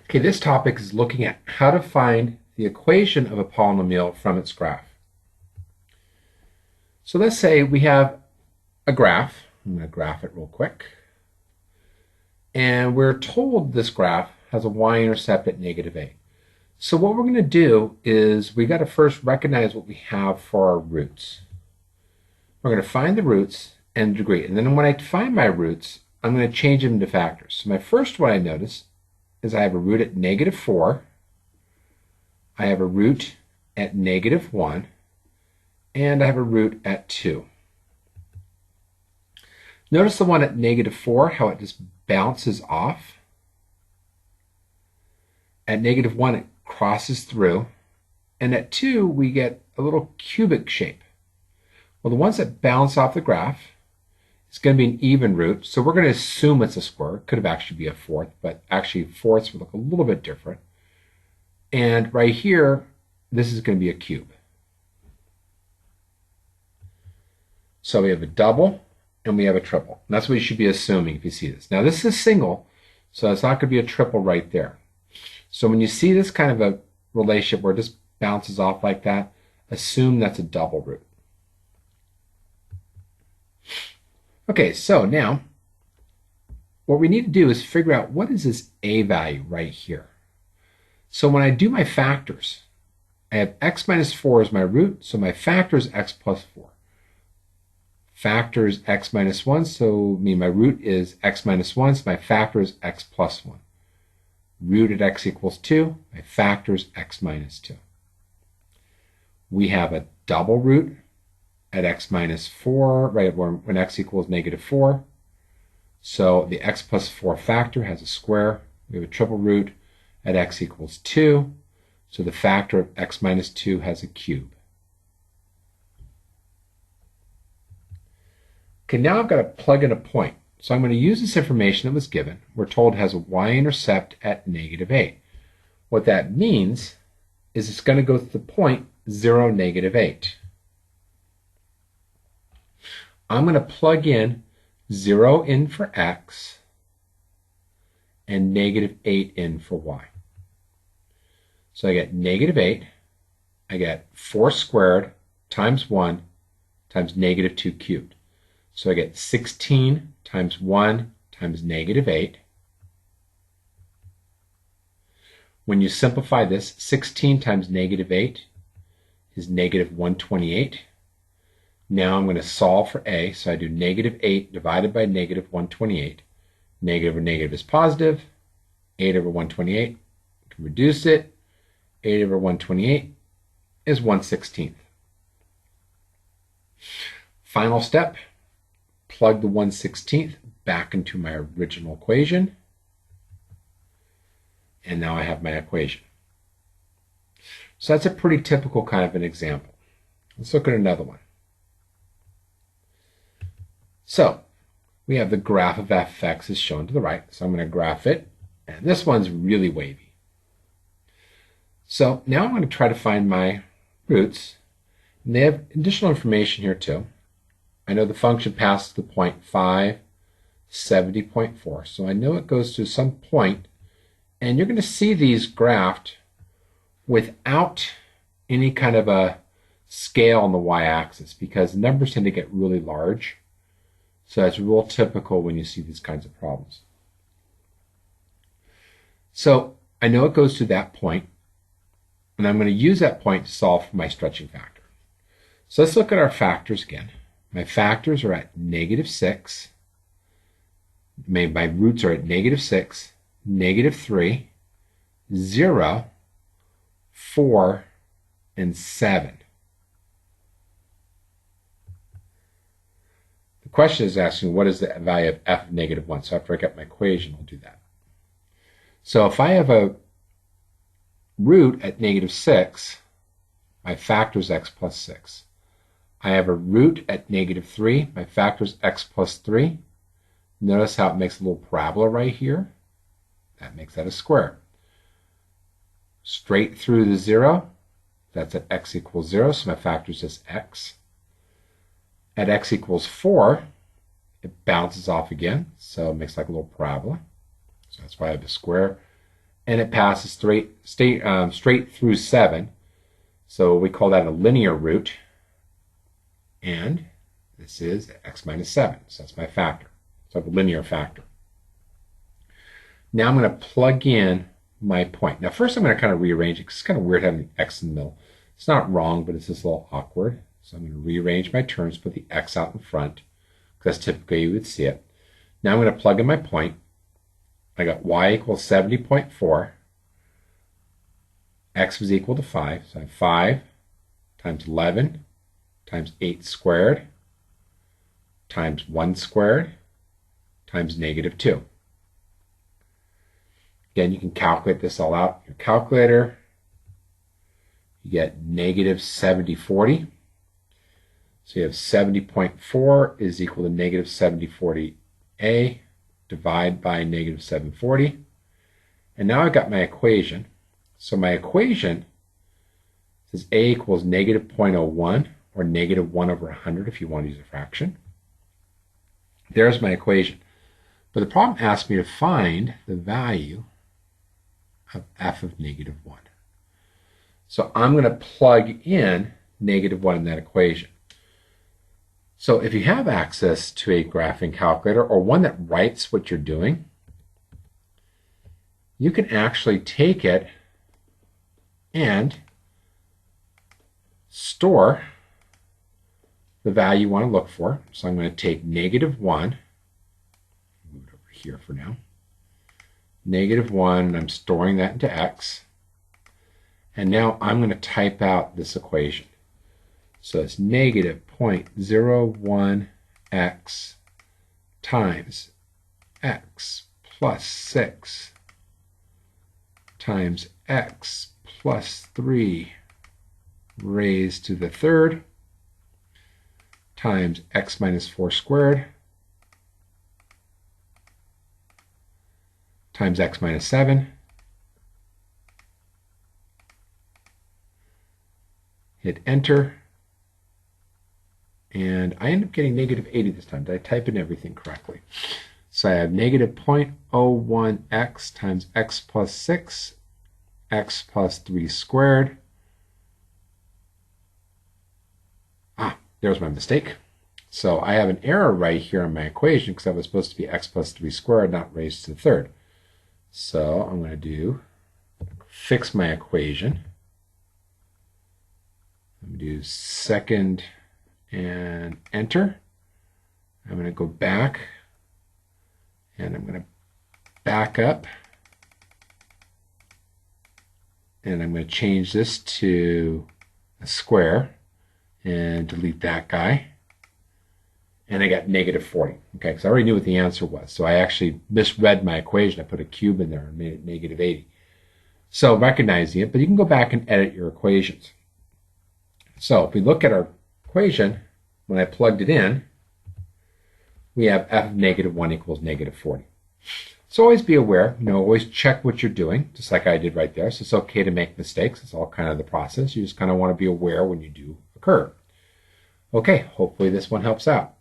Okay, this topic is looking at how to find the equation of a polynomial from its graph. So let's say we have a graph. I'm going to graph it real quick. And we're told this graph has a y-intercept at -8. So what we're going to do is we got to first recognize what we have for our roots. We're going to find the roots and the degree. And then when I find my roots, I'm going to change them into factors. So my first one I notice is I have a root at -4. I have a root at -1. And I have a root at 2. Notice the one at -4, how it just bounces off. At -1, it crosses through. And at 2, we get a little cubic shape. Well, the ones that bounce off the graph, it's going to be an even root. So we're going to assume it's a square. It could have actually be a fourth, but actually fourths would look a little bit different. And right here, this is going to be a cube. So we have a double and we have a triple. And that's what you should be assuming if you see this. Now this is a single, so it's not going to be a triple right there. So when you see this kind of a relationship where it just bounces off like that, assume that's a double root. Okay, so now what we need to do is figure out what is this a value right here. So when I do my factors, I have x minus 4 as my root, so my factor is x plus 4. Factor is x minus 1, so my root is x minus 1, so my factor is x plus 1. Root at x equals 2, my factor is x minus 2. We have a double root at x minus 4, right when x equals -4. So the x plus 4 factor has a square. We have a triple root at x equals 2, so the factor of x minus 2 has a cube. Okay, now I've got to plug in a point. So I'm going to use this information that was given. We're told it has a y-intercept at -8. What that means is it's going to go to the point 0, -8. I'm going to plug in 0 in for x and -8 in for y. So I get -8, I get 4 squared times 1 times -2 cubed. So I get 16 times 1 times -8. When you simplify this, 16 times -8 is -128. Now I'm going to solve for a, so I do -8 divided by -128. Negative over negative is positive. 8 over 128, we can reduce it. 8 over 128 is 1/16. Final step. Plug the 1/16 back into my original equation. And now I have my equation. So that's a pretty typical kind of an example. Let's look at another one. So we have the graph of f(x) is shown to the right. So I'm going to graph it. And this one's really wavy. So now I'm going to try to find my roots. And they have additional information here too. I know the function passes the point 5, 70.4. So I know it goes to some point, and you're going to see these graphed without any kind of a scale on the y-axis because the numbers tend to get really large. So that's real typical when you see these kinds of problems. So I know it goes to that point, and I'm going to use that point to solve for my stretching factor. So let's look at our factors again. My factors are at -6. My roots are at -6, -3, 0, 4, and 7. The question is asking what is the value of f of -1. So after I get my equation, I'll do that. So if I have a root at -6, my factor is x plus 6. I have a root at -3. My factor is x plus 3. Notice how it makes a little parabola right here. That makes that a square. Straight through the 0, that's at x equals 0, so my factor is just x. At x equals 4, it bounces off again, so it makes like a little parabola. So that's why I have a square. and it passes straight through 7. So we call that a linear root. And this is x minus 7. So that's my factor. So I have a linear factor. Now I'm going to plug in my point. Now first I'm going to kind of rearrange it because it's kind of weird having the x in the middle. It's not wrong, but it's just a little awkward. So I'm going to rearrange my terms, put the x out in front, because that's typically you would see it. Now I'm going to plug in my point. I got y equals 70.4. X was equal to 5. So I have 5 times 11 times 8 squared times 1 squared times negative 2. Again, you can calculate this all out in your calculator. You get negative 7040. So you have 70.4 is equal to negative 7040a. Divide by negative 740. And now I've got my equation. So my equation says a equals negative 0.01, or negative 1 over 100 if you want to use a fraction. There's my equation. But the problem asks me to find the value of f of negative 1. So I'm going to plug in negative 1 in that equation. So if you have access to a graphing calculator or one that writes what you're doing, you can actually take it and store the value you want to look for. So I'm going to take negative 1, move it over here for now, negative 1, and I'm storing that into x. And now I'm going to type out this equation. So it's negative 0.01x times x plus 6 times x plus 3 raised to the third times x minus 4 squared times x minus 7. Hit enter. And I end up getting negative 80 this time. Did I type in everything correctly? So I have negative 0.01x times x plus 6, x plus 3 squared. There's my mistake. So I have an error right here in my equation because that was supposed to be x plus 3 squared, not raised to the third. So I'm going to fix my equation. I'm going to do second and enter. I'm going to go back and I'm going to back up and I'm going to change this to a square and delete that guy. And I got negative 40. Okay, because I already knew what the answer was. So I actually misread my equation. I put a cube in there and made it negative 80. So recognizing it, but you can go back and edit your equations. So if we look at our equation, when I plugged it in, we have f of negative 1 equals negative 40. So always be aware, always check what you're doing, just like I did right there. So it's okay to make mistakes. It's all kind of the process. You just kind of want to be aware when you do occur. Okay, hopefully this one helps out.